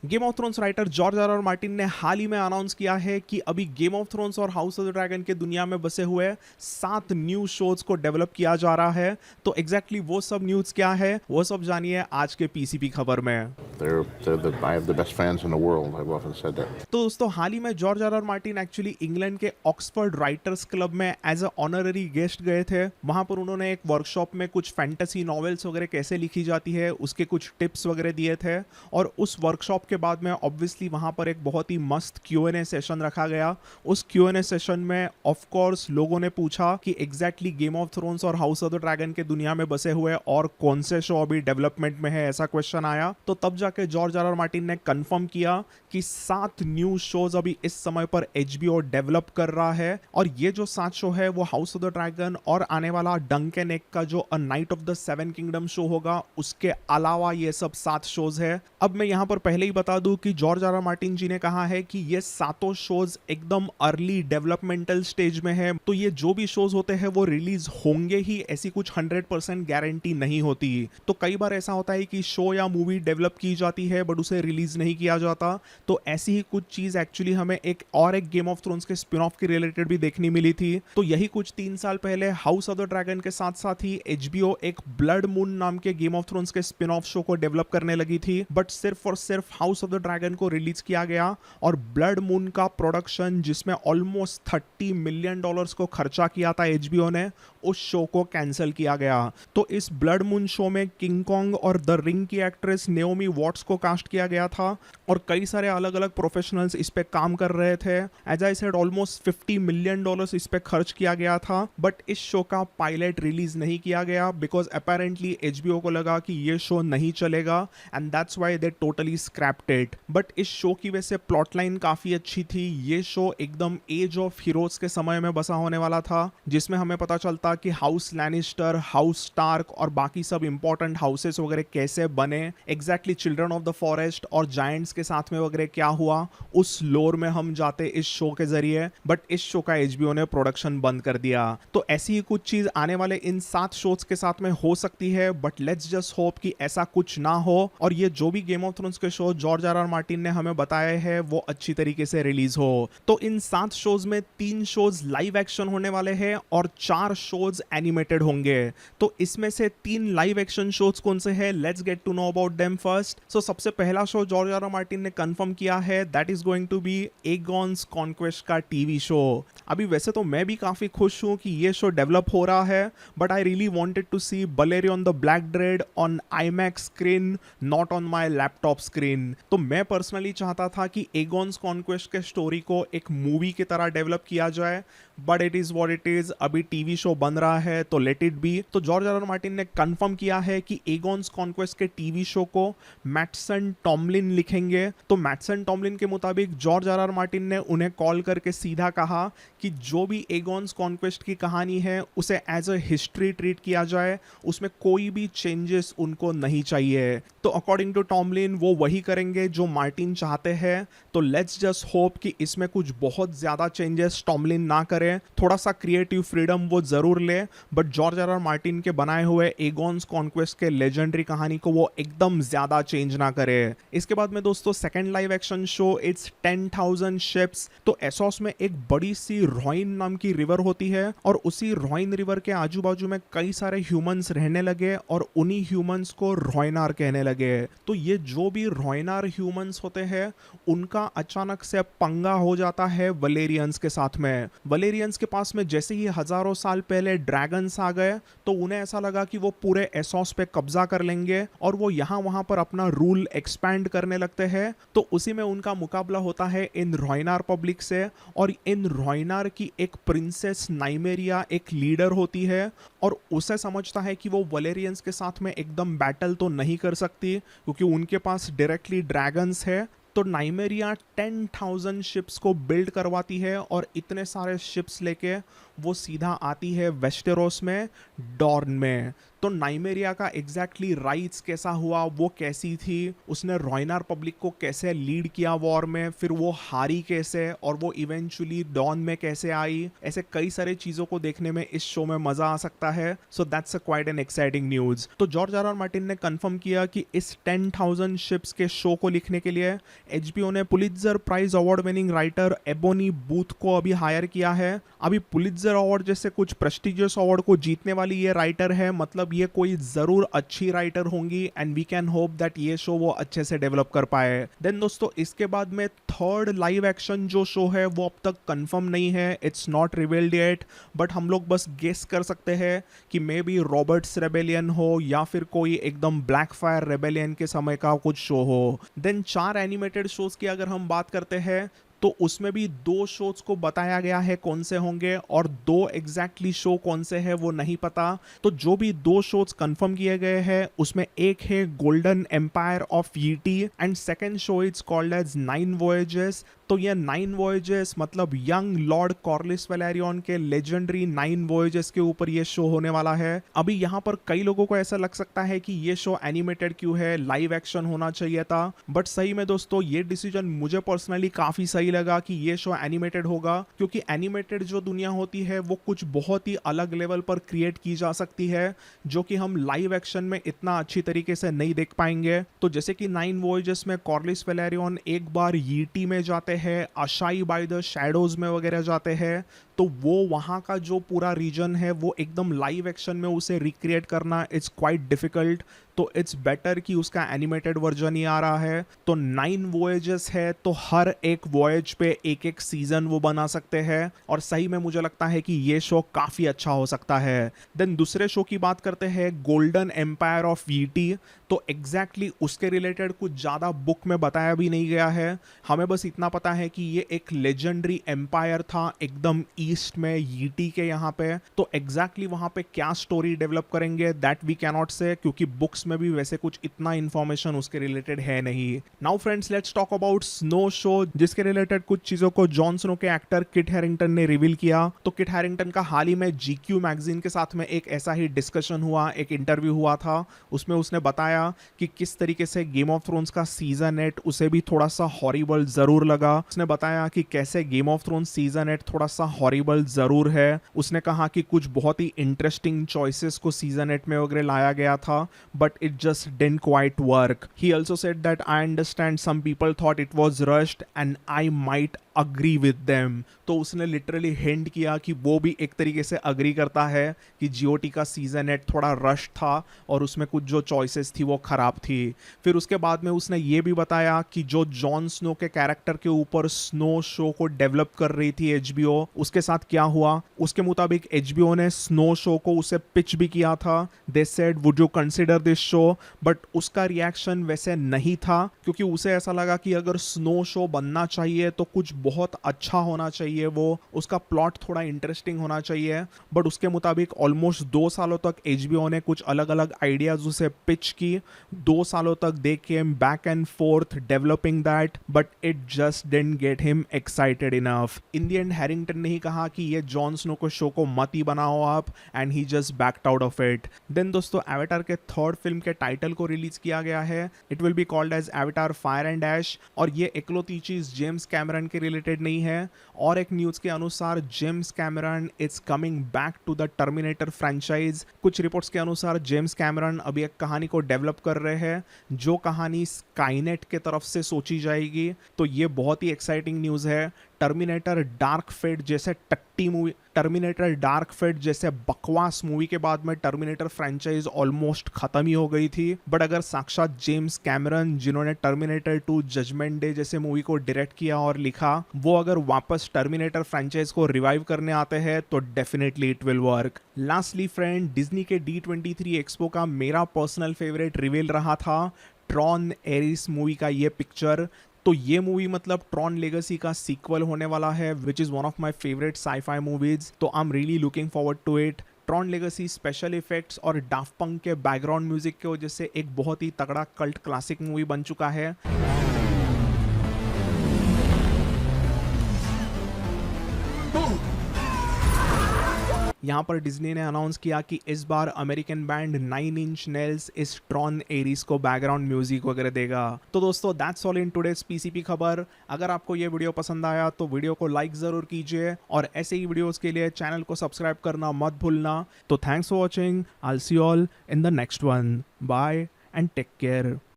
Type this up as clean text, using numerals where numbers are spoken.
Game of thrones writer George R R Martin ने हाल ही में announce किया है कि अभी गेम ऑफ थ्रोन्स और हाउस ऑफ द ड्रैगन के दुनिया में बसे हुए 7 न्यू शोज को डेवलप किया जा रहा है। तो एग्जैक्टली वो सब न्यूज क्या है वो सब जानिए आज के पीसीपी खबर में। I have the best fans in the world. I've often said that. तो दोस्तों हाल ही में George R R Martin actually England के ऑक्सफोर्ड राइटर्स क्लब में एज अ ऑनररी गेस्ट गए थे। वहां पर उन्होंने एक वर्कशॉप में कुछ फैंटेसी नॉवेल्स वगैरह कैसे लिखी जाती है उसके कुछ टिप्स वगैरह दिए थे। और उस वर्कशॉप के बाद में ऑब्वियसली वहां पर एक बहुत ही मस्त Q&A सेशन रखा गया। उस Q&A सेशन में ऑफ कोर्स लोगों ने पूछा कि एग्जैक्टली गेम ऑफ थ्रोन्स और हाउस ऑफ द ड्रैगन के दुनिया में बसे हुए और कौन से शो अभी डेवलपमेंट में है, ऐसा क्वेश्चन आया। तो तब जाके जॉर्ज आर आर मार्टिन ने कंफर्म किया कि 7 न्यू शोज अभी इस समय पर HBO डेवलप कर रहा है। और ये जो 7 शो है वो हाउस ऑफ द ड्रैगन और आने वाला डंक एंड एग का जो a night of the seven kingdom show होगा उसके अलावा ये सब 7 शोज है। अब मैं यहाँ पर पहले ही बता दूं कि जॉर्ज आर आर मार्टिन जी ने कहा है कि ये सातों शोज एकदम अर्ली डेवलपमेंटल स्टेज में है। तो ये जो भी शोज होते हैं वो रिलीज होंगे ही, ऐसी कुछ 100% गारंटी नहीं होती। तो कई बार ऐसा होता है कि शो या मूवी डेवलप की जाती है बट उसे रिलीज नहीं किया जाता। तो ऐसी ही कुछ चीज एक्चुअली हमें एक गेम ऑफ थ्रोन्स के स्पिन ऑफ के रिलेटेड भी देखने मिली थी। तो यही कुछ 3 साल पहले हाउस ऑफ द ड्रैगन के साथ साथ ही HBO एक ब्लड मून नाम के गेम ऑफ थ्रोन्स के स्पिन ऑफ शो को डेवलप करने लगी थी। बट सिर्फ और सिर्फ हाउस ऑफ द ड्रैगन को रिलीज किया गया और ब्लड मून का प्रोडक्शन जिसमें ऑलमोस्ट $30 मिलियन को खर्चा किया था HBO ने, उस शो को कैंसिल किया गया। तो इस ब्लड मून शो में किंग कॉन्ग और द रिंग की एक्ट्रेस नेओमी वॉट्स को कास्ट किया गया था और कई सारे अलग अलग प्रोफेशनल्स इस पे काम कर रहे थे। As I said almost $50 million इस पे खर्च किया गया था। बट इस शो का पायलट रिलीज नहीं किया गया बिकॉज अपेरेंटली HBO को लगा कि ये शो नहीं चलेगा and that's why they totally scraped it. But इस शो की वजह से प्लॉट लाइन काफी अच्छी थी। ये शो एकदम एज ऑफ हीरोज के समय में बसा होने वाला था जिसमें हमें पता चलता कि हाउस लैनिस्टर, हाउस स्टार्क और बाकी सब इंपॉर्टेंट हाउसेस वगैरह कैसे बने, exactly children of the forest और जायंट्स के साथ में वगैरह क्या हुआ, उस लोर में हम जाते इस शो के जरिए। बट इस शो का HBO ने प्रोडक्शन बंद कर दिया। तो ऐसी ही कुछ चीज आने वाले इन 7 शोज के साथ में हो सकती है बट लेट्स जस्ट होप कि ऐसा कुछ ना हो और ये जो भी गेम ऑफ थ्रोन्स के show George R R Martin ने हमें बताए हैं वो अच्छी तरीके से रिलीज हो। तो इन 7 शोज में 3 शोज लाइव एक्शन होने वाले हैं और 4 शोज एनिमेटेड होंगे। तो इसमें से 3 लाइव एक्शन शोज कौन से हैं, let's get to know about them first. So सबसे पहला show George R R Martin ने कंफर्म किया है that is going to be Aegon's Conquest का टीवी शो। अभी वैसे तो मैं भी काफी खुश हूं कि ये शो डेवलप हो रहा है but I really wanted to see Balerion the Black Dread on IMAX screen, not on my laptop screen. तो मैं पर्सनली चाहता था कि एगॉन्स कॉन्क्वेस्ट के स्टोरी को एक मूवी की तरह डेवलप किया जाए but it is what it is. अभी टीवी शो बन रहा है तो लेट इट बी। तो जॉर्ज आर आर मार्टिन ने कंफर्म किया है कि एगॉन्स कॉन्क्वेस्ट के टीवी शो को मैटसन टॉमलिन लिखेंगे। तो मैटसन टॉमलिन के मुताबिक जॉर्ज आर आर मार्टिन ने उन्हें कॉल करके सीधा कहा कि जो भी एगॉन्स कॉन्क्वेस्ट की कहानी है उसे एज अ हिस्ट्री ट्रीट किया जाए, उसमें कोई भी चेंजेस उनको नहीं चाहिए। तो अकॉर्डिंग टू टॉमलिन वो वही करेंगे जो मार्टिन चाहते हैं। तो लेट्स जस्ट होप कि इसमें कुछ बहुत ज्यादा चेंजेस टॉमलिन ना करें, थोड़ा सा क्रिएटिव फ्रीडम वो जरूर ले but George R R Martin के बनाए हुए एगॉन्स कॉन्क्वेस्ट के लेजेंडरी कहानी को वो एकदम ज्यादा चेंज ना करे। इसके बाद में दोस्तों second live action show it's 10,000 ships. तो एसोस में एक बड़ी सी रॉइन नाम की रिवर होती है और उसी रॉइन रिवर के आजू बाजू में कई सारे ह्यूमंस रहने लगे और उन्हीं ह्यूमंस को रॉयनार कहने लगे। तो ये जो भी रॉयनार ह्यूमंस होते हैं उनका अचानक से पंगा हो जाता है वलेरियंस के साथ में। वलेरियंस के पास में जैसे ही हजारों साल पहले ड्रैगन्स आ गए तो उन्हें ऐसा लगा कि वो पूरे एसोस पे कब्जा कर लेंगे और वो यहाँ वहां पर अपना रूल एक्सपैंड करने लगते हैं। तो उसी में उनका मुकाबला होता है इन रॉयनार पब्लिक से और इन रॉयनार की एक प्रिंसेस नाइमेरिया एक लीडर होती है और उसे समझता है कि वो वलेरियंस के साथ में एकदम बैटल तो नहीं कर सकती क्योंकि उनके पास डायरेक्टली ड्रैगन्स है। तो नाइमेरिया 10,000 शिप्स को बिल्ड करवाती है और इतने सारे शिप्स लेके वो सीधा आती है वेस्टेरोस में, डॉर्न में। तो नाइमेरिया का एग्जैक्टली राइट्स कैसा हुआ, वो कैसी थी, उसने रॉयनार पब्लिक को कैसे लीड किया वॉर में, फिर वो हारी कैसे और वो इवेंचुअली डॉन में कैसे आई, ऐसे कई सारे चीजों को देखने में इस शो में मजा आ सकता है। So that's a quite an exciting news. तो जॉर्ज आर आर मार्टिन ने कंफर्म किया कि इस 10,000 शिप्स के शो को लिखने के लिए एचबीओ ने Pulitzer prize award winning writer Ebony Booth को अभी हायर किया है। अभी पुलित्जर अवार्ड जैसे कुछ प्रेस्टिजियस अवार्ड को जीतने वाली ये राइटर है, मतलब ये कोई जरूर अच्छी राइटर होंगी and we can hope that ये शो वो अच्छे से डेवलप कर पाए। देन दोस्तों इसके बाद में थर्ड लाइव एक्शन जो शो है वो अब तक कंफर्म नहीं है, it's not revealed yet, but हम लोग बस गेस कर सकते हैं कि मे बी रॉबर्ट्स रेबेलियन हो या फिर कोई एकदम ब्लैक फायर रेबेलियन के समय का कुछ शो हो। देन 4 एनिमेटेड शोज की अगर हम बात करते हैं तो उसमें भी 2 शोज को बताया गया है कौन से होंगे और 2 एग्जैक्टली शो कौन से है वो नहीं पता। तो जो भी 2 शोज कंफर्म किए गए हैं उसमें एक है Golden Empire of Yi Ti and second show is called as 9 voyages. तो ये 9 वॉयजेस मतलब यंग लॉर्ड कॉर्लिस वेलेरियन के लेजेंडरी 9 वॉयजेस के ऊपर ये शो होने वाला है। अभी यहाँ पर कई लोगों को ऐसा लग सकता है कि ये शो एनिमेटेड क्यों है, लाइव एक्शन होना चाहिए था, बट सही में दोस्तों ये डिसीजन मुझे पर्सनली काफी सही लगा कि ये शो एनिमेटेड होगा, क्योंकि एनिमेटेड जो दुनिया होती है वो कुछ बहुत ही अलग लेवल पर क्रिएट की जा सकती है जो कि हम लाइव एक्शन में इतना अच्छी तरीके से नहीं देख पाएंगे। तो जैसे कि 9 वॉयजेस में कॉर्लिस वेलेरियन एक बार यीटी में जाते हैं, अशाई बाय द शैडोज में वगैरह जाते हैं, तो वो वहाँ का जो पूरा रीजन है वो एकदम लाइव एक्शन में उसे रिक्रिएट करना इट्स क्वाइट डिफिकल्ट। तो इट्स बेटर कि उसका एनिमेटेड वर्जन ही आ रहा है। तो 9 वॉयजेस है तो हर एक वॉयज पे एक एक सीजन वो बना सकते हैं और सही में मुझे लगता है कि ये शो काफी अच्छा हो सकता है। देन दूसरे शो की बात करते हैं गोल्डन एम्पायर ऑफ वीटी। तो एग्जैक्टली उसके रिलेटेड कुछ ज़्यादा बुक में बताया भी नहीं गया है, हमें बस इतना पता है कि ये एक लेजेंडरी एम्पायर था एकदम ईस्ट में यीटी के यहाँ पे। तो एग्जैक्टली वहाँ पे क्या स्टोरी डेवलप करेंगे दैट वी कैन नॉट से, क्योंकि बुक्स में भी वैसे कुछ इतना इन्फॉर्मेशन उसके रिलेटेड है नहीं। Now friends let's talk about snow show, जिसके रिलेटेड कुछ चीज़ों को जॉन स्नो के एक्टर किट हैरिंगटन ने रिवील किया। तो किट हैरिंगटन का हाल ही में GQ मैगजीन के साथ में एक ऐसा ही डिस्कशन हुआ, एक इंटरव्यू हुआ था, उसमें उसने बताया कि किस तरीके से गेम ऑफ थ्रोन्स का सीजन 8 उसे भी थोड़ा सा हॉरिबल जरूर लगा। उसने बताया कि कैसे गेम ऑफ थ्रोन्स सीजन 8 थोड़ा सा हॉरिबल जरूर है। उसने कहा कि कुछ बहुत ही इंटरेस्टिंग चॉइसेस को सीजन 8 में वगैरह लाया गया था, but it just didn't quite work. He also said that I understand some people thought it was rushed and I might agree with them. तो उसने लिटरली हिंट किया कि वो भी एक तरीके से अग्री करता है कि GOT का सीजन 8 थोड़ा रश था और उसमें कुछ जो चॉइसेस थी वो खराब थी। फिर उसके बाद में उसने ये भी बताया कि जो जॉन स्नो के कैरेक्टर के ऊपर स्नो शो को डेवलप कर रही थी HBO, उसके साथ क्या हुआ। उसके मुताबिक HBO ने स्नो शो को उसे पिच भी किया था। They said would you consider this show, but उसका रिएक्शन वैसे नहीं था, क्योंकि उसे ऐसा लगा कि अगर स्नो शो बनना चाहिए तो कुछ बहुत अच्छा होना चाहिए, वो उसका प्लॉट थोड़ा इंटरेस्टिंग होना चाहिए। बट उसके मुताबिक ऑलमोस्ट 2 सालों तक HBO ने कुछ अलग अलग आइडियाज उसे पिच की। 2 सालों तक they came back and forth developing that, but it just didn't get him excited enough. In the end Harrington ने ही कहा कि ये जॉन स्नो को शो को मत ही बनाओ आप, and he just backed out of it. Then दोस्तों एवेटार के थर्ड फिल्म के टाइटल को रिलीज किया गया है। It will be called as Avatar Fire and Ash, और ये इकलौती चीज जेम्स कैमरन के रिलेटेड नहीं है। और एक न्यूज के अनुसार James Cameron is coming back to the Terminator franchise. कुछ रिपोर्ट्स के अनुसार जेम्स कैमरन अभी एक कहानी को डेवलप कर रहे हैं, जो कहानी स्काईनेट के तरफ से सोची जाएगी। तो ये बहुत ही एक्साइटिंग न्यूज है। टर्मिनेटर डार्क फेट जैसे टट्टी मूवी, टर्मिनेटर डार्क फेट जैसे बकवास मूवी के बाद में टर्मिनेटर फ्रेंचाइज ऑलमोस्ट खत्म ही हो गई थी, बट अगर साक्षात जेम्स कैमरन जिन्होंने टर्मिनेटर 2 जजमेंट डे जैसे मूवी को डायरेक्ट किया और लिखा, वो अगर वापस टर्मिनेटर फ्रेंचाइज को रिवाइव करने आते हैं तो definitely it will work. Lastly friend, Disney के D23 एक्सपो का मेरा पर्सनल फेवरेट रिवील रहा था ट्रॉन एरिस मूवी का ये पिक्चर। तो ये मूवी मतलब ट्रॉन लेगेसी का सीक्वल होने वाला है, which is one of my favourite sci-fi movies. तो I am really looking forward to it. Tron Legacy special effects और डाफ्ट पंक के बैकग्राउंड म्यूजिक की वजह से एक बहुत ही तगड़ा कल्ट क्लासिक मूवी बन चुका है। यहाँ पर डिज्नी ने अनाउंस किया कि इस बार अमेरिकन बैंड 9 इंच नेल्स इस ट्रॉन एरीज को बैकग्राउंड म्यूजिक वगैरह देगा। तो दोस्तों that's all in today's PCP खबर। अगर आपको ये वीडियो पसंद आया तो वीडियो को लाइक ज़रूर कीजिए और ऐसे ही वीडियोस के लिए चैनल को सब्सक्राइब करना मत भूलना। तो thanks for watching, I will see you all in the next one. Bye and take care.